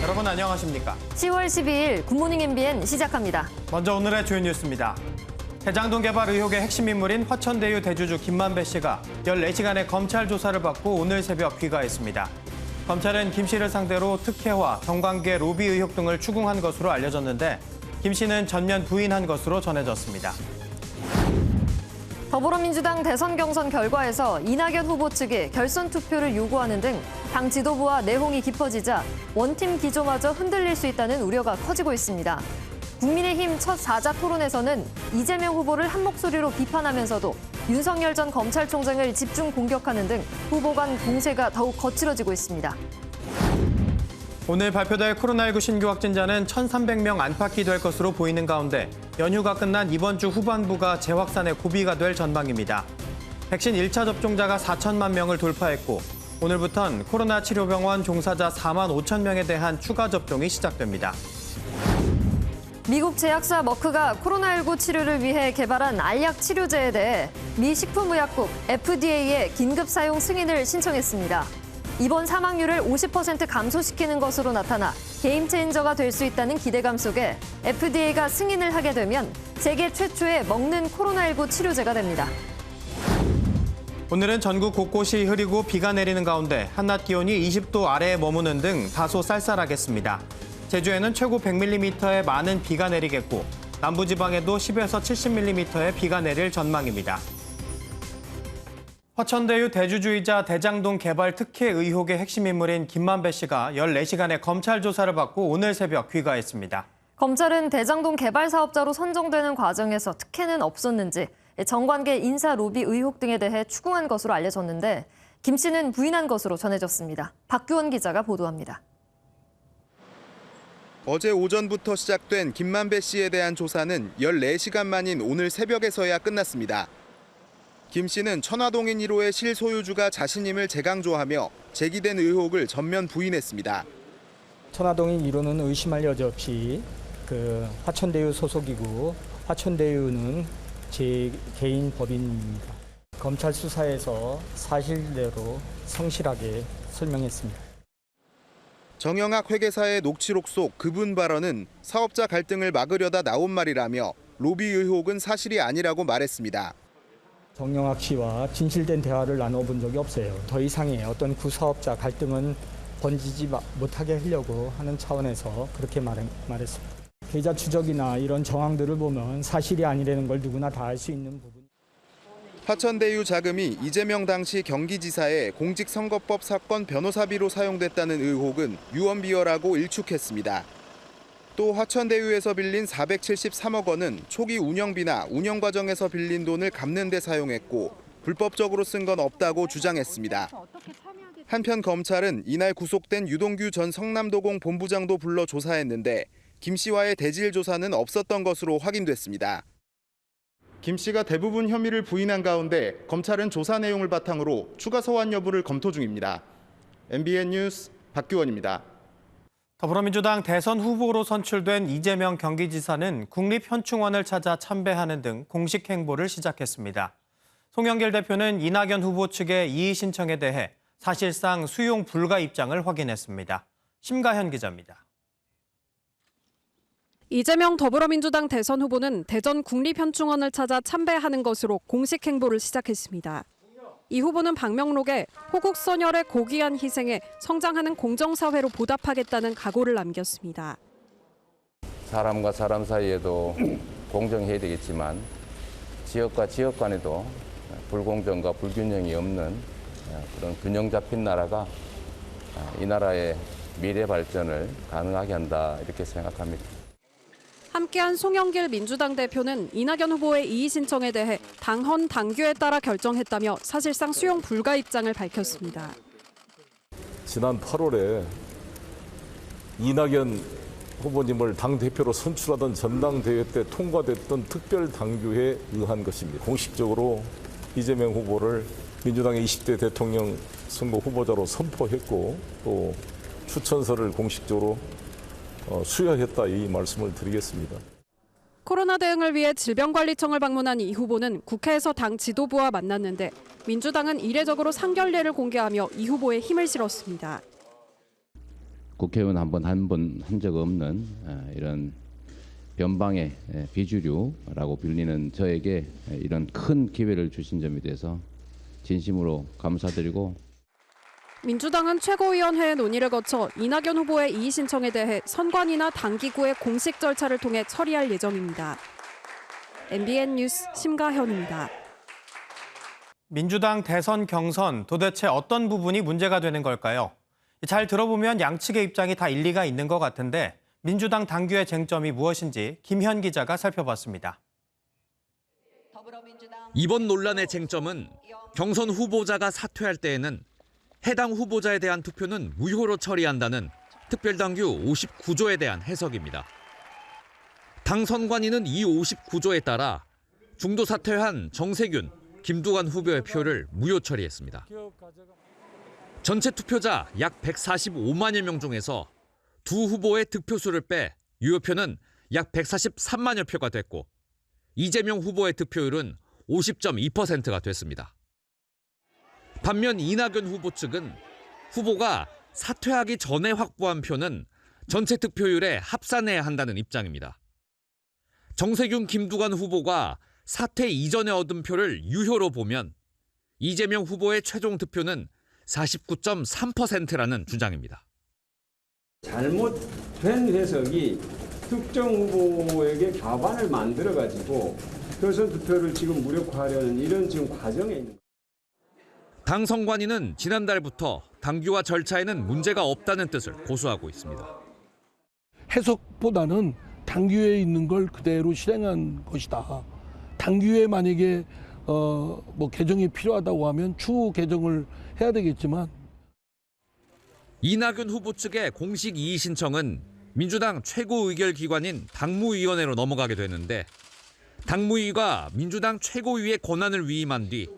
여러분 안녕하십니까? 10월 12일 굿모닝 MBN 시작합니다. 먼저 오늘의 주요 뉴스입니다. 대장동 개발 의혹의 핵심 인물인 화천대유 대주주 김만배 씨가 14시간의 검찰 조사를 받고 오늘 새벽 귀가했습니다. 검찰은 김 씨를 상대로 특혜와 정관계 로비 의혹 등을 추궁한 것으로 알려졌는데 김 씨는 전면 부인한 것으로 전해졌습니다. 더불어민주당 대선 경선 결과에서 이낙연 후보 측이 결선 투표를 요구하는 등 당 지도부와 내홍이 깊어지자 원팀 기조마저 흔들릴 수 있다는 우려가 커지고 있습니다. 국민의힘 첫 4자 토론에서는 이재명 후보를 한 목소리로 비판하면서도 윤석열 전 검찰총장을 집중 공격하는 등 후보 간 공세가 더욱 거칠어지고 있습니다. 오늘 발표될 코로나19 신규 확진자는 1,300명 안팎이 될 것으로 보이는 가운데 연휴가 끝난 이번 주 후반부가 재확산의 고비가 될 전망입니다. 백신 1차 접종자가 4천만 명을 돌파했고 오늘부턴 코로나 치료병원 종사자 4만 5천 명에 대한 추가 접종이 시작됩니다. 미국 제약사 머크가 코로나19 치료를 위해 개발한 알약 치료제에 대해 미 식품의약국 FDA에 긴급 사용 승인을 신청했습니다. 이번 사망률을 50% 감소시키는 것으로 나타나 게임 체인저가 될 수 있다는 기대감 속에 FDA가 승인을 하게 되면 세계 최초의 먹는 코로나19 치료제가 됩니다. 오늘은 전국 곳곳이 흐리고 비가 내리는 가운데 한낮 기온이 20도 아래에 머무는 등 다소 쌀쌀하겠습니다. 제주에는 최고 100mm의 많은 비가 내리겠고 남부지방에도 10에서 70mm의 비가 내릴 전망입니다. 화천대유 대주주이자 대장동 개발 특혜 의혹의 핵심 인물인 김만배 씨가 14시간의 검찰 조사를 받고 오늘 새벽 귀가했습니다. 검찰은 대장동 개발 사업자로 선정되는 과정에서 특혜는 없었는지 정관계 인사 로비 의혹 등에 대해 추궁한 것으로 알려졌는데 김 씨는 부인한 것으로 전해졌습니다. 박규원 기자가 보도합니다. 어제 오전부터 시작된 김만배 씨에 대한 조사는 14시간 만인 오늘 새벽에서야 끝났습니다. 김 씨는 천화동인 1호의 실소유주가 자신임을 재강조하며 제기된 의혹을 전면 부인했습니다. 천화동인 1호는 의심할 여지 없이 화천대유 소속이고 화천대유는 제 개인 법인입니다. 검찰 수사에서 사실대로 성실하게 설명했습니다. 정영학 회계사의 녹취록 속 그분 발언은 사업자 갈등을 막으려다 나온 말이라며 로비 의혹은 사실이 아니라고 말했습니다. 정영학 씨와 진실된 대화를 나눠본 적이 없어요. 더 이상의 어떤 구사업자 갈등은 번지지 못하게 하려고 하는 차원에서 그렇게 말했습니다. 계좌 추적이나 이런 정황들을 보면 사실이 아니라는 걸 누구나 다 알 수 있는 부분. 화천대유 자금이 이재명 당시 경기지사의 공직선거법 사건 변호사비로 사용됐다는 의혹은 유언비어라고 일축했습니다. 또 화천대유에서 빌린 473억 원은 초기 운영비나 운영 과정에서 빌린 돈을 갚는 데 사용했고 불법적으로 쓴 건 없다고 주장했습니다. 한편 검찰은 이날 구속된 유동규 전 성남도공 본부장도 불러 조사했는데 김 씨와의 대질 조사는 없었던 것으로 확인됐습니다. 김 씨가 대부분 혐의를 부인한 가운데 검찰은 조사 내용을 바탕으로 추가 소환 여부를 검토 중입니다. MBN 뉴스 박규원입니다. 더불어민주당 대선 후보로 선출된 이재명 경기지사는 국립현충원을 찾아 참배하는 등 공식 행보를 시작했습니다. 송영길 대표는 이낙연 후보 측의 이의 신청에 대해 사실상 수용 불가 입장을 확인했습니다. 심가현 기자입니다. 이재명 더불어민주당 대선 후보는 대전 국립현충원을 찾아 참배하는 것으로 공식 행보를 시작했습니다. 이 후보는 방명록에 호국 선열의 고귀한 희생에 성장하는 공정사회로 보답하겠다는 각오를 남겼습니다. 사람과 사람 사이에도 공정해야 되겠지만 지역과 지역 간에도 불공정과 불균형이 없는 그런 균형 잡힌 나라가 이 나라의 미래 발전을 가능하게 한다 이렇게 생각합니다. 함께한 송영길 민주당 대표는 이낙연 후보의 이의 신청에 대해 당헌 당규에 따라 결정했다며 사실상 수용 불가 입장을 밝혔습니다. 지난 8월에 이낙연 후보님을 당대표로 선출하던 전당대회 때 통과됐던 특별당규에 의한 것입니다. 공식적으로 이재명 후보를 민주당의 20대 대통령 선거 후보자로 선포했고 또 추천서를 공식적으로 수여했다 이 말씀을 드리겠습니다. 코로나 대응을 위해 질병관리청을 방문한 이 후보는 국회에서 당 지도부와 만났는데 민주당은 이례적으로 상견례를 공개하며 이 후보에 힘을 실었습니다. 국회의원 한 번 한 적 없는 이런 변방의 비주류라고 불리는 저에게 이런 큰 기회를 주신 점에 대해서 진심으로 감사드리고 민주당은 최고위원회의 논의를 거쳐 이낙연 후보의 이의 신청에 대해 선관위나 당기구의 공식 절차를 통해 처리할 예정입니다. MBN 뉴스 심가현입니다. 민주당 대선 경선 도대체 어떤 부분이 문제가 되는 걸까요? 잘 들어보면 양측의 입장이 다 일리가 있는 것 같은데 민주당 당규의 쟁점이 무엇인지 김현 기자가 살펴봤습니다. 이번 논란의 쟁점은 경선 후보자가 사퇴할 때에는 해당 후보자에 대한 투표는 무효로 처리한다는 특별당규 59조에 대한 해석입니다. 당 선관위는 이 59조에 따라 중도 사퇴한 정세균, 김두관 후보의 표를 무효 처리했습니다. 전체 투표자 약 145만여 명 중에서 두 후보의 득표수를 빼 유효표는 약 143만여 표가 됐고 이재명 후보의 득표율은 50.2%가 됐습니다. 반면 이낙연 후보 측은 후보가 사퇴하기 전에 확보한 표는 전체 득표율에 합산해야 한다는 입장입니다. 정세균, 김두관 후보가 사퇴 이전에 얻은 표를 유효로 보면 이재명 후보의 최종 득표는 49.3%라는 주장입니다. 잘못된 해석이 특정 후보에게 과반을 만들어가지고 결선 투표를 지금 무력화하려는 이런 지금 과정에 있는. 당 선관위는 지난달부터 당규와 절차에는 문제가 없다는 뜻을 고수하고 있습니다. 해석보다는 당규에 있는 걸 그대로 실행한 것이다. 당규에 만약에 개정이 필요하다고 하면 추후 개정을 해야 되겠지만. 이낙연 후보 측의 공식 이의 신청은 민주당 최고 의결기관인 당무위원회로 넘어가게 되는데 당무위가 민주당 최고위의 권한을 위임한 뒤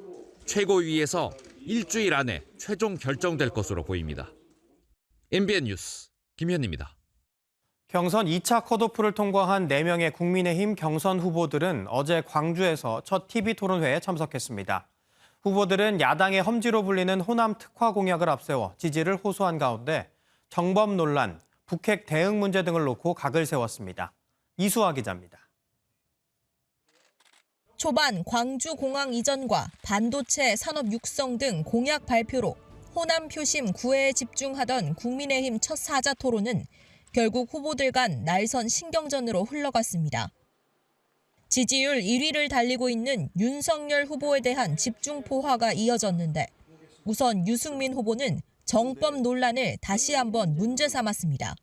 최고위에서 일주일 안에 최종 결정될 것으로 보입니다. MBN 뉴스 김현입니다. 경선 2차 컷오프를 통과한 4명의 국민의힘 경선 후보들은 어제 광주에서 첫 TV토론회에 참석했습니다. 후보들은 야당의 험지로 불리는 호남 특화 공약을 앞세워 지지를 호소한 가운데 정법 논란, 북핵 대응 문제 등을 놓고 각을 세웠습니다. 이수아 기자입니다. 초반 광주공항 이전과 반도체 산업 육성 등 공약 발표로 호남 표심 구애에 집중하던 국민의힘 첫 사자 토론은 결국 후보들 간 날선 신경전으로 흘러갔습니다. 지지율 1위를 달리고 있는 윤석열 후보에 대한 집중 포화가 이어졌는데 우선 유승민 후보는 정법 논란을 다시 한번 문제 삼았습니다.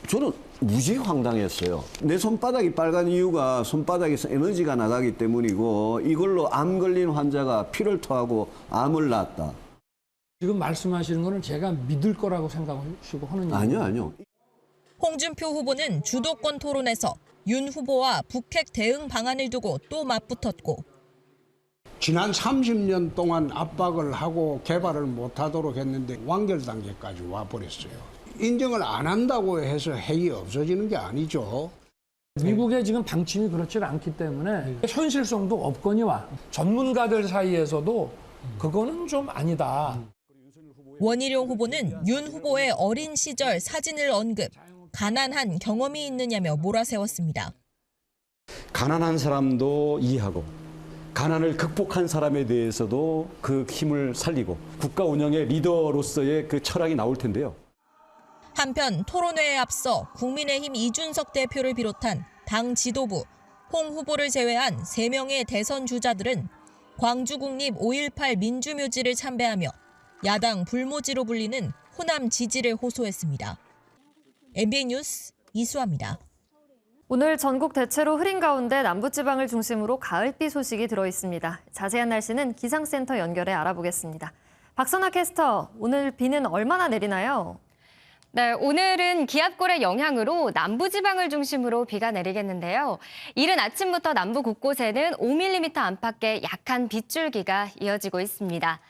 저는 무지 황당했어요. 내 손바닥이 빨간 이유가 손바닥에서 에너지가 나가기 때문이고 이걸로 암 걸린 환자가 피를 토하고 암을 낳았다. 지금 말씀하시는 거는 제가 믿을 거라고 생각하시고 하는 얘기예요? 아니요. 홍준표 후보는 주도권 토론에서 윤 후보와 북핵 대응 방안을 두고 또 맞붙었고 지난 30년 동안 압박을 하고 개발을 못하도록 했는데 완결 단계까지 와버렸어요. 인정을 안 한다고 해서 핵이 없어지는 게 아니죠. 미국의 지금 방침이 그렇지 않기 때문에 현실성도 없거니와 전문가들 사이에서도 그거는 좀 아니다. 원희룡 후보는 윤 후보의 어린 시절 사진을 언급, 가난한 경험이 있느냐며 몰아세웠습니다. 가난한 사람도 이해하고 가난을 극복한 사람에 대해서도 그 힘을 살리고 국가 운영의 리더로서의 그 철학이 나올 텐데요. 한편 토론회에 앞서 국민의힘 이준석 대표를 비롯한 당 지도부, 홍 후보를 제외한 3명의 대선 주자들은 광주국립 5.18 민주묘지를 참배하며 야당 불모지로 불리는 호남 지지를 호소했습니다. MBN 뉴스 이수아입니다. 오늘 전국 대체로 흐린 가운데 남부지방을 중심으로 가을비 소식이 들어있습니다. 자세한 날씨는 기상센터 연결해 알아보겠습니다. 박선아 캐스터, 오늘 비는 얼마나 내리나요? 네, 오늘은 기압골의 영향으로 남부지방을 중심으로 비가 내리겠는데요. 이른 아침부터 남부 곳곳에는 5mm 안팎의 약한 빗줄기가 이어지고 있습니다.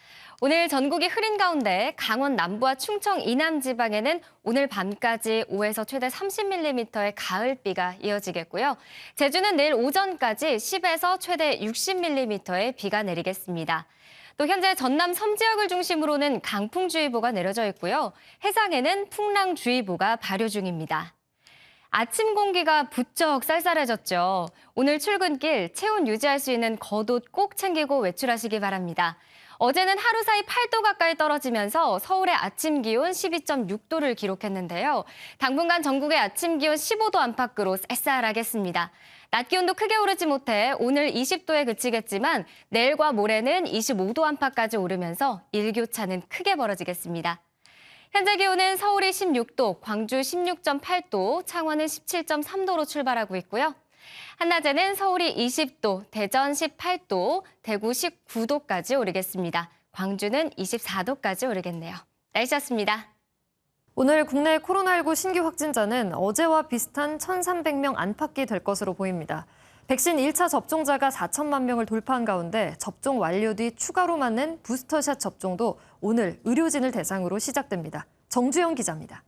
오늘 전국이 흐린 가운데 강원 남부와 충청 이남 지방에는 오늘 밤까지 5에서 최대 30mm의 가을비가 이어지겠고요. 제주는 내일 오전까지 10에서 최대 60mm의 비가 내리겠습니다. 또 현재 전남 섬 지역을 중심으로는 강풍주의보가 내려져 있고요. 해상에는 풍랑주의보가 발효 중입니다. 아침 공기가 부쩍 쌀쌀해졌죠. 오늘 출근길 체온 유지할 수 있는 겉옷 꼭 챙기고 외출하시기 바랍니다. 어제는 하루 사이 8도 가까이 떨어지면서 서울의 아침 기온 12.6도를 기록했는데요. 당분간 전국의 아침 기온 15도 안팎으로 쌀쌀하겠습니다. 낮 기온도 크게 오르지 못해 오늘 20도에 그치겠지만 내일과 모레는 25도 안팎까지 오르면서 일교차는 크게 벌어지겠습니다. 현재 기온은 서울이 16도, 광주 16.8도, 창원은 17.3도로 출발하고 있고요. 한낮에는 서울이 20도, 대전 18도, 대구 19도까지 오르겠습니다. 광주는 24도까지 오르겠네요. 날씨였습니다. 오늘 국내 코로나19 신규 확진자는 어제와 비슷한 1,300명 안팎이 될 것으로 보입니다. 백신 1차 접종자가 4천만 명을 돌파한 가운데 접종 완료 뒤 추가로 맞는 부스터샷 접종도 오늘 의료진을 대상으로 시작됩니다. 정주영 기자입니다.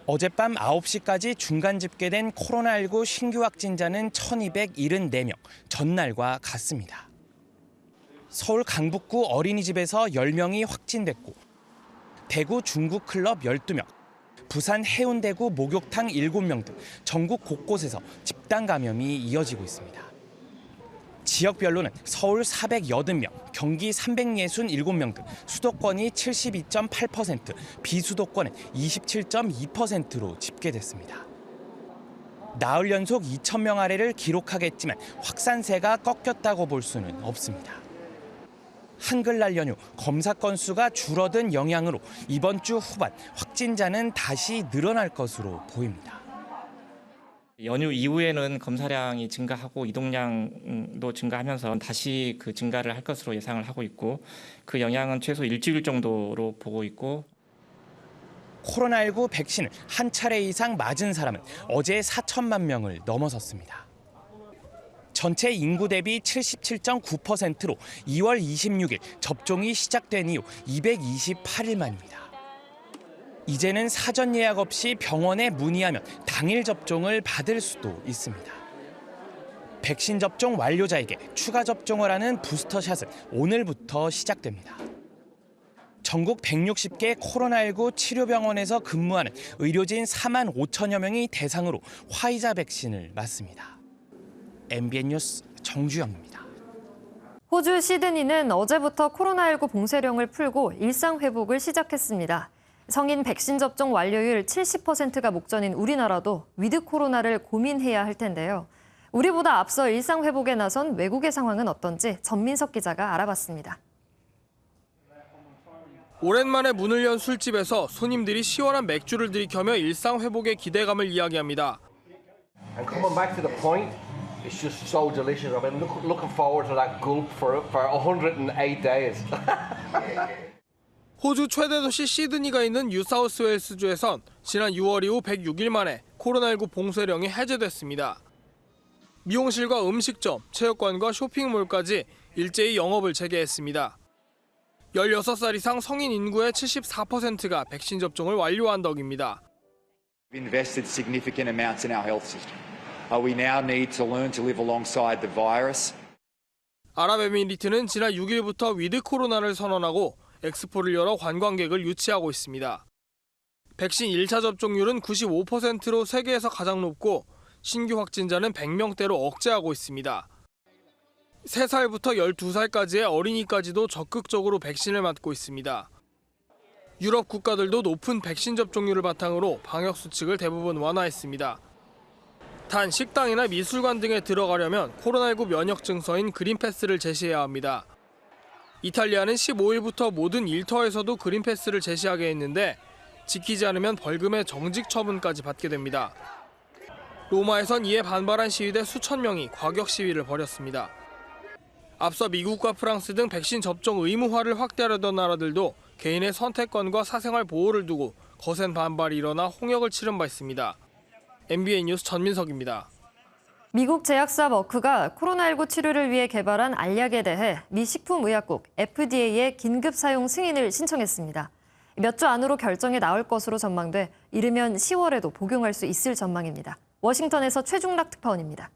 어젯밤 9시까지 중간 집계된 코로나19 신규 확진자는 1,274명, 전날과 같습니다. 서울 강북구 어린이집에서 10명이 확진됐고 대구 중구클럽 12명, 부산 해운대구 목욕탕 7명 등 전국 곳곳에서 집단 감염이 이어지고 있습니다. 지역별로는 서울 480명, 경기 367명 등 수도권이 72.8%, 비수도권은 27.2%로 집계됐습니다. 나흘 연속 2,000명 아래를 기록하겠지만 확산세가 꺾였다고 볼 수는 없습니다. 한글날 연휴 검사 건수가 줄어든 영향으로 이번 주 후반 확진자는 다시 늘어날 것으로 보입니다. 연휴 이후에는 검사량이 증가하고 이동량도 증가하면서 다시 그 증가를 할 것으로 예상을 하고 있고 그 영향은 최소 일주일 정도로 보고 있고 코로나19 백신을 한 차례 이상 맞은 사람은 어제 4천만 명을 넘어섰습니다. 전체 인구 대비 77.9%로 2월 26일 접종이 시작된 이후 228일 만입니다. 이제는 사전 예약 없이 병원에 문의하면 당일 접종을 받을 수도 있습니다. 백신 접종 완료자에게 추가 접종을 하는 부스터샷은 오늘부터 시작됩니다. 전국 160개 코로나19 치료병원에서 근무하는 의료진 4만 5천여 명이 대상으로 화이자 백신을 맞습니다. MBN 뉴스 정주영입니다. 호주 시드니는 어제부터 코로나19 봉쇄령을 풀고 일상 회복을 시작했습니다. 성인 백신 접종 완료율 70%가 목전인 우리나라도 위드 코로나를 고민해야 할 텐데요. 우리보다 앞서 일상 회복에 나선 외국의 상황은 어떤지 전민석 기자가 알아봤습니다. 오랜만에 문을 연 술집에서 손님들이 시원한 맥주를 들이켜며 일상 회복의 기대감을 이야기합니다. And coming back to the point, it's just so delicious. I've been looking forward to that gulp for 108 days. 호주 최대 도시 시드니가 있는 뉴사우스웨일스주에선 지난 6월 이후 106일 만에 코로나19 봉쇄령이 해제됐습니다. 미용실과 음식점, 체육관과 쇼핑몰까지 일제히 영업을 재개했습니다. 16살 이상 성인 인구의 74%가 백신 접종을 완료한 덕입니다. We've invested significant amounts in our health system. We now need to learn to live alongside the virus. 아랍에미리트는 지난 6일부터 위드 코로나를 선언하고 엑스포를 열어 관광객을 유치하고 있습니다. 백신 1차 접종률은 95%로 세계에서 가장 높고 신규 확진자는 100명대로 억제하고 있습니다. 3살부터 12살까지의 어린이까지도 적극적으로 백신을 맞고 있습니다. 유럽 국가들도 높은 백신 접종률을 바탕으로 방역 수칙을 대부분 완화했습니다. 단 식당이나 미술관 등에 들어가려면 코로나19 면역 증서인 그린패스를 제시해야 합니다. 이탈리아는 15일부터 모든 일터에서도 그린패스를 제시하게 했는데 지키지 않으면 벌금의 정직 처분까지 받게 됩니다. 로마에선 이에 반발한 시위대 수천 명이 과격 시위를 벌였습니다. 앞서 미국과 프랑스 등 백신 접종 의무화를 확대하려던 나라들도 개인의 선택권과 사생활 보호를 두고 거센 반발이 일어나 홍역을 치른 바 있습니다. MBN 뉴스 전민석입니다. 미국 제약사 머크가 코로나19 치료를 위해 개발한 알약에 대해 미 식품의약국 FDA에 긴급 사용 승인을 신청했습니다. 몇 주 안으로 결정이 나올 것으로 전망돼 이르면 10월에도 복용할 수 있을 전망입니다. 워싱턴에서 최중락 특파원입니다.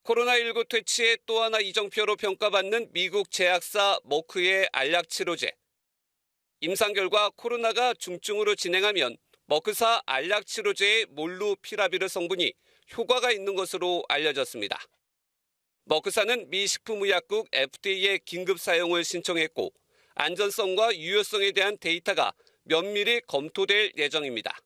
코로나19 퇴치의 또 하나 이정표로 평가받는 미국 제약사 머크의 알약 치료제. 임상 결과 코로나가 중증으로 진행하면 머크사 알약 치료제의 몰루피라비르 성분이 효과가 있는 것으로 알려졌습니다. 머크사는 미 식품의약국 FDA에 긴급 사용을 신청했고 안전성과 유효성에 대한 데이터가 면밀히 검토될 예정입니다.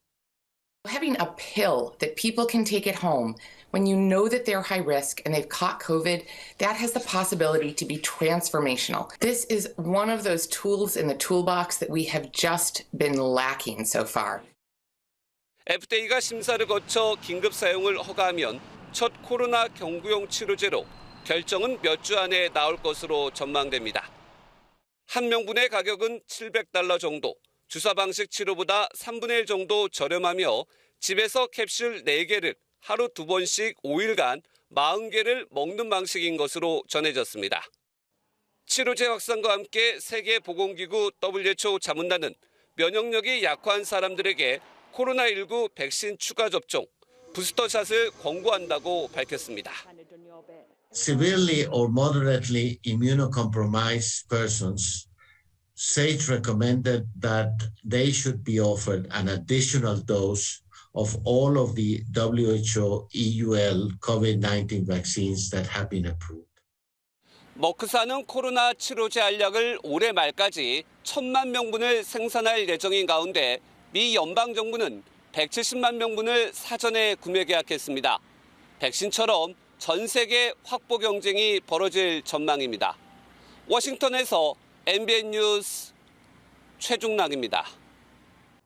Having a pill that people can take at home when you know that they're high risk and they've caught COVID, that has the possibility to be transformational. This is one of those tools in the toolbox that we have just been lacking so far. FDA가 심사를 거쳐 긴급 사용을 허가하면 첫 코로나 경구용 치료제로 결정은 몇 주 안에 나올 것으로 전망됩니다. 한 명분의 가격은 $700 정도, 주사 방식 치료보다 3분의 1 정도 저렴하며 집에서 캡슐 4개를 하루 2번씩 5일간 40개를 먹는 방식인 것으로 전해졌습니다. 치료제 확산과 함께 세계보건기구 WHO 자문단은 면역력이 약한 사람들에게 코로나19 백신 추가 접종, 부스터샷을 권고한다고 밝혔습니다. Severely or moderately immunocompromised persons, SAGE recommended that they should be offered an additional dose of all of the WHO EUL COVID-19 vaccines that have been approved. 머크사는 코로나 치료제 알약을 올해 말까지 1,000만 명분을 생산할 예정인 가운데 미 연방정부는 170만 명분을 사전에 구매 계약했습니다. 백신처럼 전 세계 확보 경쟁이 벌어질 전망입니다. 워싱턴에서 MBN 뉴스 최중락입니다.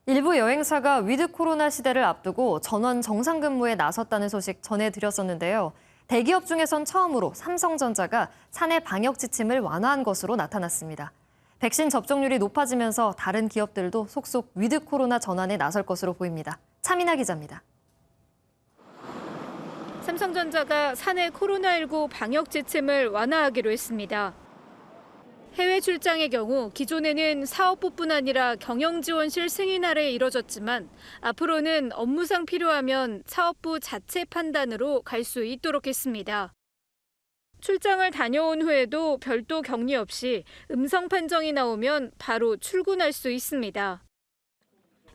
일부 여행사가 위드 코로나 시대를 앞두고 전원 정상 근무에 나섰다는 소식 전해드렸었는데요. 대기업 중에선 처음으로 삼성전자가 사내 방역 지침을 완화한 것으로 나타났습니다. 백신 접종률이 높아지면서 다른 기업들도 속속 위드 코로나 전환에 나설 것으로 보입니다. 차민아 기자입니다. 삼성전자가 사내 코로나19 방역 지침을 완화하기로 했습니다. 해외 출장의 경우 기존에는 사업부뿐 아니라 경영지원실 승인 아래 이뤄졌지만 앞으로는 업무상 필요하면 사업부 자체 판단으로 갈 수 있도록 했습니다. 출장을 다녀온 후에도 별도 격리 없이 음성 판정이 나오면 바로 출근할 수 있습니다.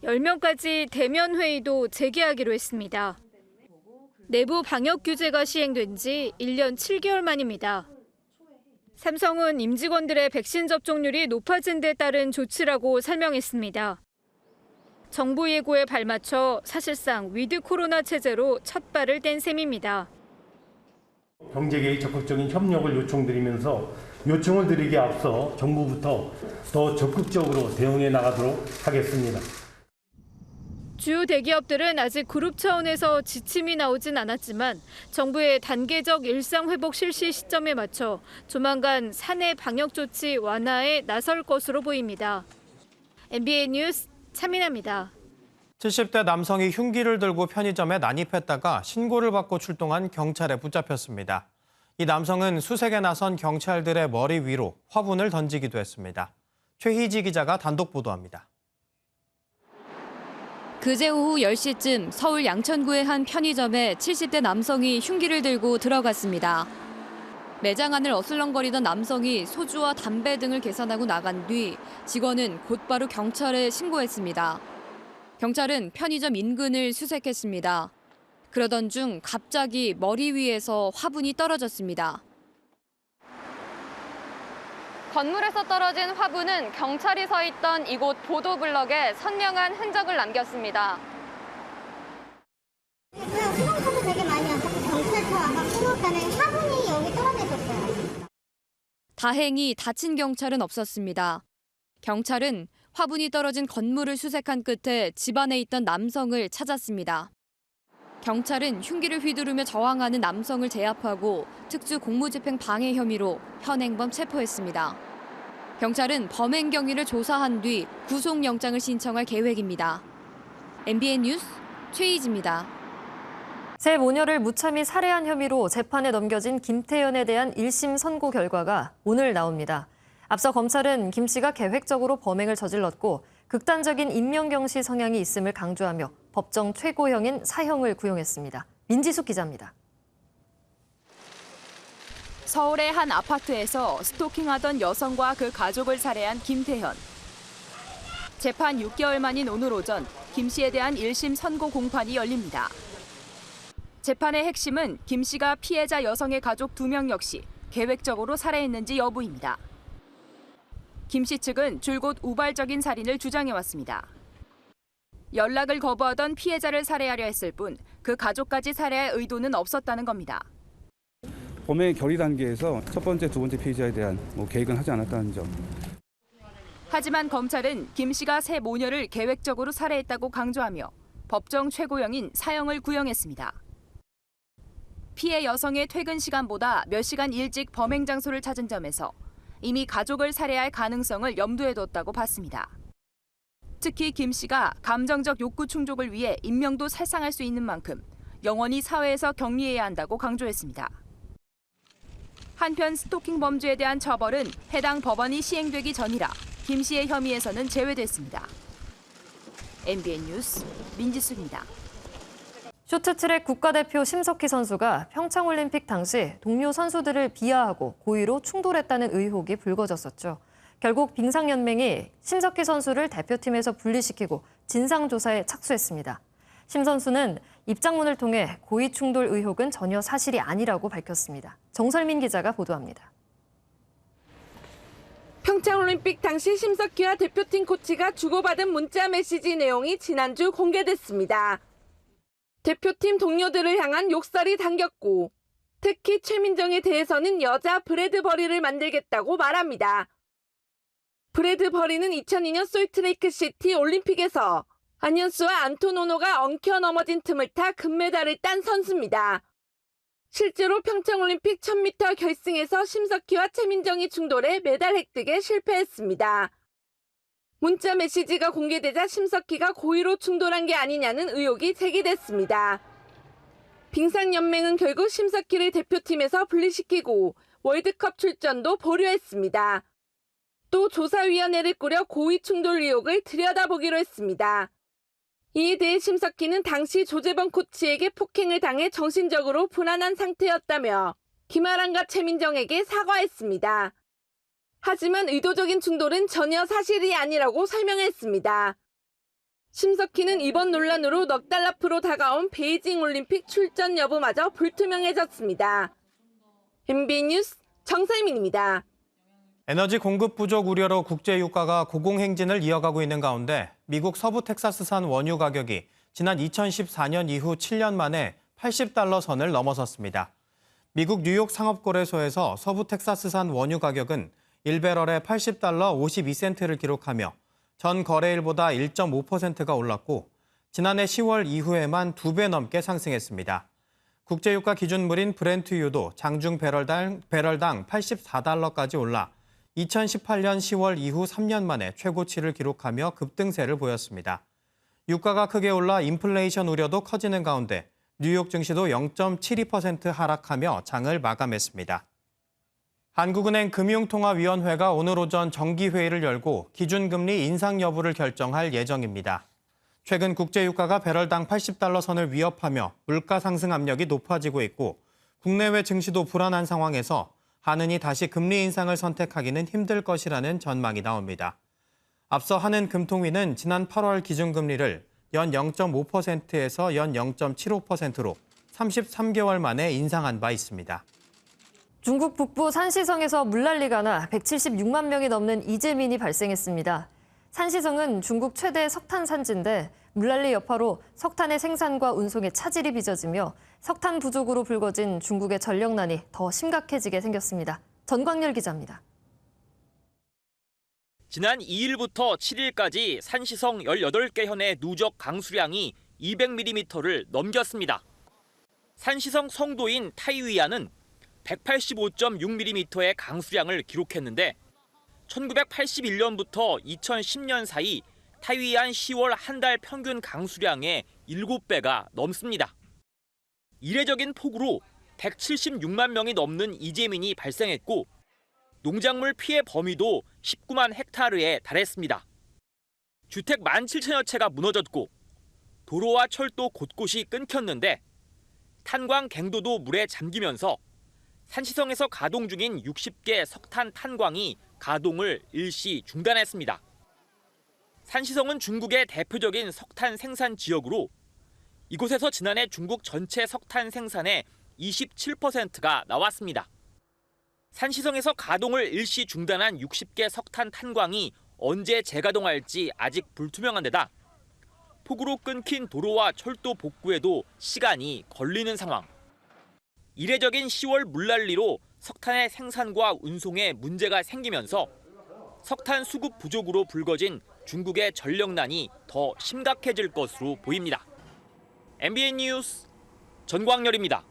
10명까지 대면 회의도 재개하기로 했습니다. 내부 방역 규제가 시행된 지 1년 7개월 만입니다. 삼성은 임직원들의 백신 접종률이 높아진 데 따른 조치라고 설명했습니다. 정부 예고에 발맞춰 사실상 위드 코로나 체제로 첫 발을 뗀 셈입니다. 경제계의 적극적인 협력을 요청드리면서 요청을 드리기에 앞서 정부부터 더 적극적으로 대응해 나가도록 하겠습니다. 주요 대기업들은 아직 그룹 차원에서 지침이 나오진 않았지만 정부의 단계적 일상회복 실시 시점에 맞춰 조만간 사내 방역 조치 완화에 나설 것으로 보입니다. MBN 뉴스 차민아입니다. 70대 남성이 흉기를 들고 편의점에 난입했다가 신고를 받고 출동한 경찰에 붙잡혔습니다. 이 남성은 수색에 나선 경찰들의 머리 위로 화분을 던지기도 했습니다. 최희지 기자가 단독 보도합니다. 그제 오후 10시쯤 서울 양천구의 한 편의점에 70대 남성이 흉기를 들고 들어갔습니다. 매장 안을 어슬렁거리던 남성이 소주와 담배 등을 계산하고 나간 뒤 직원은 곧바로 경찰에 신고했습니다. 경찰은 편의점 인근을 수색했습니다. 그러던 중 갑자기 머리 위에서 화분이 떨어졌습니다. 건물에서 떨어진 화분은 경찰이 서 있던 이곳 보도블럭에 선명한 흔적을 남겼습니다. 수동차도 되게 많이 왔고 경찰차 아까 끊었다는 화분이 여기 떨어져 있었어요. 다행히 다친 경찰은 없었습니다. 경찰은 화분이 떨어진 건물을 수색한 끝에 집안에 있던 남성을 찾았습니다. 경찰은 흉기를 휘두르며 저항하는 남성을 제압하고 특수 공무집행 방해 혐의로 현행범 체포했습니다. 경찰은 범행 경위를 조사한 뒤 구속영장을 신청할 계획입니다. MBN 뉴스 최희지입니다. 새 모녀를 무참히 살해한 혐의로 재판에 넘겨진 김태연에 대한 1심 선고 결과가 오늘 나옵니다. 앞서 검찰은 김 씨가 계획적으로 범행을 저질렀고 극단적인 인명경시 성향이 있음을 강조하며 법정 최고형인 사형을 구형했습니다. 민지숙 기자입니다. 서울의 한 아파트에서 스토킹하던 여성과 그 가족을 살해한 김태현. 재판 6개월 만인 오늘 오전 김 씨에 대한 1심 선고 공판이 열립니다. 재판의 핵심은 김 씨가 피해자 여성의 가족 2명 역시 계획적으로 살해했는지 여부입니다. 김 씨 측은 줄곧 우발적인 살인을 주장해왔습니다. 연락을 거부하던 피해자를 살해하려 했을 뿐 그 가족까지 살해할 의도는 없었다는 겁니다. 범행 결의 단계에서 첫 번째, 두 번째 피해자에 대한 계획은 하지 않았다는 점. 하지만 검찰은 김 씨가 새 모녀를 계획적으로 살해했다고 강조하며 법정 최고형인 사형을 구형했습니다. 피해 여성의 퇴근 시간보다 몇 시간 일찍 범행 장소를 찾은 점에서 이미 가족을 살해할 가능성을 염두에 뒀다고 봤습니다. 특히 김 씨가 감정적 욕구 충족을 위해 인명도 살상할 수 있는 만큼 영원히 사회에서 격리해야 한다고 강조했습니다. 한편 스토킹 범죄에 대한 처벌은 해당 법안이 시행되기 전이라 김 씨의 혐의에서는 제외됐습니다. MBN 뉴스 민지수입니다. 쇼트트랙 국가대표 심석희 선수가 평창올림픽 당시 동료 선수들을 비하하고 고의로 충돌했다는 의혹이 불거졌었죠. 결국 빙상연맹이 심석희 선수를 대표팀에서 분리시키고 진상조사에 착수했습니다. 심 선수는 입장문을 통해 고의 충돌 의혹은 전혀 사실이 아니라고 밝혔습니다. 정설민 기자가 보도합니다. 평창올림픽 당시 심석희와 대표팀 코치가 주고받은 문자 메시지 내용이 지난주 공개됐습니다. 대표팀 동료들을 향한 욕설이 담겼고 특히 최민정에 대해서는 여자 브래드 버리를 만들겠다고 말합니다. 브래드 버리는 2002년 솔트레이크 시티 올림픽에서 안현수와 안토노노가 엉켜 넘어진 틈을 타 금메달을 딴 선수입니다. 실제로 평창올림픽 1000m 결승에서 심석희와 최민정이 충돌해 메달 획득에 실패했습니다. 문자 메시지가 공개되자 심석희가 고의로 충돌한 게 아니냐는 의혹이 제기됐습니다. 빙상연맹은 결국 심석희를 대표팀에서 분리시키고 월드컵 출전도 보류했습니다. 또 조사위원회를 꾸려 고의 충돌 의혹을 들여다보기로 했습니다. 이에 대해 심석희는 당시 조재범 코치에게 폭행을 당해 정신적으로 불안한 상태였다며 김아랑과 최민정에게 사과했습니다. 하지만 의도적인 충돌은 전혀 사실이 아니라고 설명했습니다. 심석희는 이번 논란으로 넉 달 앞으로 다가온 베이징 올림픽 출전 여부마저 불투명해졌습니다. MBN 뉴스 정설민입니다. 에너지 공급 부족 우려로 국제 유가가 고공행진을 이어가고 있는 가운데 미국 서부 텍사스산 원유 가격이 지난 2014년 이후 7년 만에 $80 선을 넘어섰습니다. 미국 뉴욕 상업거래소에서 서부 텍사스산 원유 가격은 1배럴에 $80 52센트를 기록하며 전 거래일보다 1.5%가 올랐고 지난해 10월 이후에만 2배 넘게 상승했습니다. 국제유가 기준물인 브렌트유도 장중 배럴당 $84까지 올라 2018년 10월 이후 3년 만에 최고치를 기록하며 급등세를 보였습니다. 유가가 크게 올라 인플레이션 우려도 커지는 가운데 뉴욕 증시도 0.72% 하락하며 장을 마감했습니다. 한국은행 금융통화위원회가 오늘 오전 정기회의를 열고 기준금리 인상 여부를 결정할 예정입니다. 최근 국제유가가 배럴당 $80 선을 위협하며 물가 상승 압력이 높아지고 있고 국내외 증시도 불안한 상황에서 한은이 다시 금리 인상을 선택하기는 힘들 것이라는 전망이 나옵니다. 앞서 한은금통위는 지난 8월 기준금리를 연 0.5%에서 연 0.75%로 33개월 만에 인상한 바 있습니다. 중국 북부 산시성에서 물난리가 나 176만 명이 넘는 이재민이 발생했습니다. 산시성은 중국 최대 석탄 산지인데 물난리 여파로 석탄의 생산과 운송에 차질이 빚어지며 석탄 부족으로 불거진 중국의 전력난이 더 심각해지게 생겼습니다. 전광열 기자입니다. 지난 2일부터 7일까지 산시성 18개 현의 누적 강수량이 200mm를 넘겼습니다. 산시성 성도인 타이위안은 185.6mm의 강수량을 기록했는데 1981년부터 2010년 사이 타이위안 10월 한 달 평균 강수량의 7배가 넘습니다. 이례적인 폭우로 176만 명이 넘는 이재민이 발생했고 농작물 피해 범위도 19만 헥타르에 달했습니다. 주택 17,000여 채가 무너졌고 도로와 철도 곳곳이 끊겼는데 탄광 갱도도 물에 잠기면서 산시성에서 가동 중인 60개 석탄 탄광이 가동을 일시 중단했습니다. 산시성은 중국의 대표적인 석탄 생산 지역으로 이곳에서 지난해 중국 전체 석탄 생산의 27%가 나왔습니다. 산시성에서 가동을 일시 중단한 60개 석탄 탄광이 언제 재가동할지 아직 불투명한 데다 폭우로 끊긴 도로와 철도 복구에도 시간이 걸리는 상황. 이례적인 10월 물난리로 석탄의 생산과 운송에 문제가 생기면서 석탄 수급 부족으로 불거진 중국의 전력난이 더 심각해질 것으로 보입니다. MBN 뉴스 전광열입니다.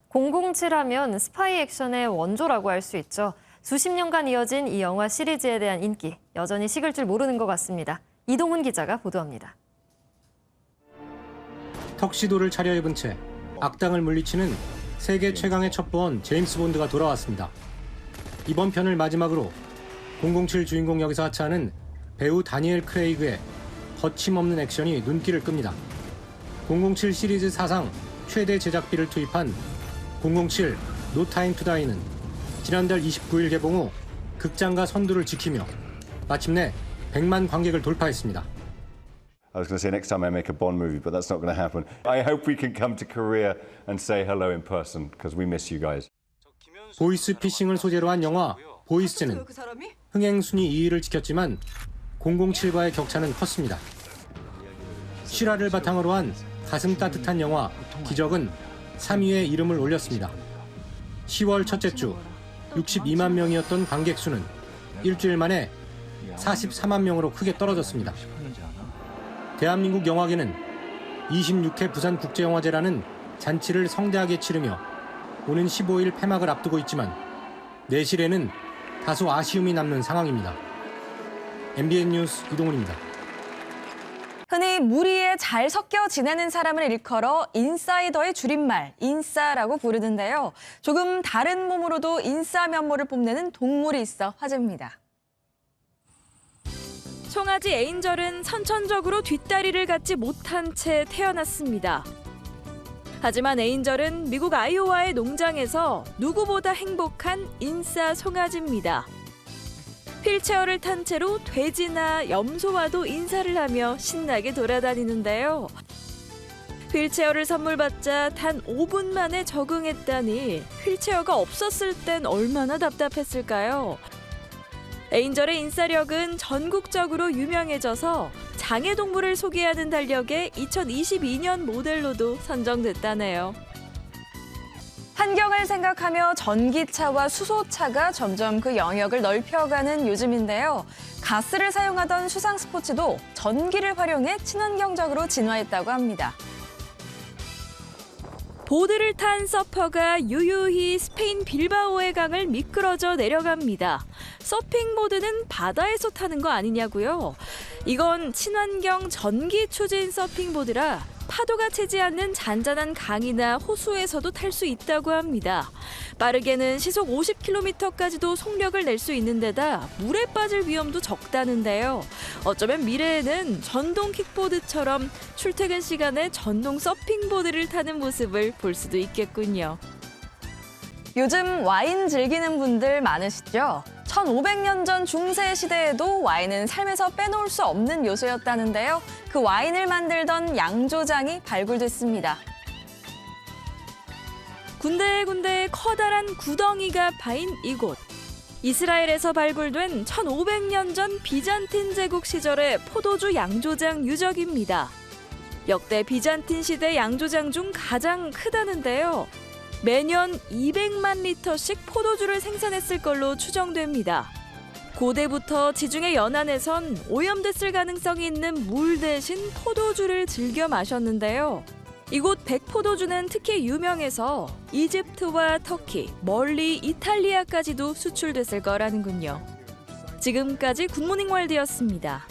007하면 스파이 액션의 원조라고 할 수 있죠. 수십 년간 이어진 이 영화 시리즈에 대한 인기, 여전히 식을 줄 모르는 것 같습니다. 이동훈 기자가 보도합니다. 턱시도를 차려입은 채 악당을 물리치는 세계 최강의 첩보원 제임스 본드가 돌아왔습니다. 이번 편을 마지막으로 007 주인공 역에서 하차하는 배우 다니엘 크레이그의 거침없는 액션이 눈길을 끕니다. 007 시리즈 사상 최대 제작비를 투입한 007 노 타임 투 다이는 지난달 29일 개봉 후 극장과 선두를 지키며 마침내 100만 관객을 돌파했습니다. I was going to say next time I make a Bond movie, but that's not going to happen. I hope we can come to Korea and say hello in person because we miss you guys. 보이스 피싱을 소재로 한 영화 보이스는 흥행 순위 2위를 지켰지만 007과의 격차는 컸습니다. 실화를 바탕으로 한 가슴 따뜻한 영화 기적은 3위에 이름을 올렸습니다. 10월 첫째 주 62만 명이었던 관객 수는 일주일 만에 44만 명으로 크게 떨어졌습니다. 대한민국 영화계는 26회 부산국제영화제라는 잔치를 성대하게 치르며 오는 15일 폐막을 앞두고 있지만 내실에는 다소 아쉬움이 남는 상황입니다. MBN 뉴스 이동훈입니다. 흔히 무리에 잘 섞여 지내는 사람을 일컬어 인사이더의 줄임말 인싸라고 부르는데요. 조금 다른 몸으로도 인싸 면모를 뽐내는 동물이 있어 화제입니다. 송아지 에인절은 선천적으로 뒷다리를 갖지 못한 채 태어났습니다. 하지만 에인절은 미국 아이오와의 농장에서 누구보다 행복한 인싸 송아지입니다. 휠체어를 탄 채로 돼지나 염소와도 인사를 하며 신나게 돌아다니는데요. 휠체어를 선물 받자 단 5분 만에 적응했다니 휠체어가 없었을 땐 얼마나 답답했을까요? 에인절의 인싸력은 전국적으로 유명해져서 장애동물을 소개하는 달력에 2022년 모델로도 선정됐다네요. 환경을 생각하며 전기차와 수소차가 점점 그 영역을 넓혀가는 요즘인데요. 가스를 사용하던 수상 스포츠도 전기를 활용해 친환경적으로 진화했다고 합니다. 보드를 탄 서퍼가 유유히 스페인 빌바오의 강을 미끄러져 내려갑니다. 서핑보드는 바다에서 타는 거 아니냐고요? 이건 친환경 전기 추진 서핑보드라 파도가 채지 않는 잔잔한 강이나 호수에서도 탈 수 있다고 합니다. 빠르게는 시속 50km까지도 속력을 낼 수 있는 데다 물에 빠질 위험도 적다는데요. 어쩌면 미래에는 전동 킥보드처럼 출퇴근 시간에 전동 서핑보드를 타는 모습을 볼 수도 있겠군요. 요즘 와인 즐기는 분들 많으시죠? 1500년 전 중세 시대에도 와인은 삶에서 빼놓을 수 없는 요소였다는데요. 그 와인을 만들던 양조장이 발굴됐습니다. 군데군데 커다란 구덩이가 파인 이곳. 이스라엘에서 발굴된 1500년 전 비잔틴 제국 시절의 포도주 양조장 유적입니다. 역대 비잔틴 시대 양조장 중 가장 크다는데요. 매년 200만 리터씩 포도주를 생산했을 걸로 추정됩니다. 고대부터 지중해 연안에선 오염됐을 가능성이 있는 물 대신 포도주를 즐겨 마셨는데요. 이곳 백포도주는 특히 유명해서 이집트와 터키, 멀리 이탈리아까지도 수출됐을 거라는군요. 지금까지 굿모닝 월드였습니다.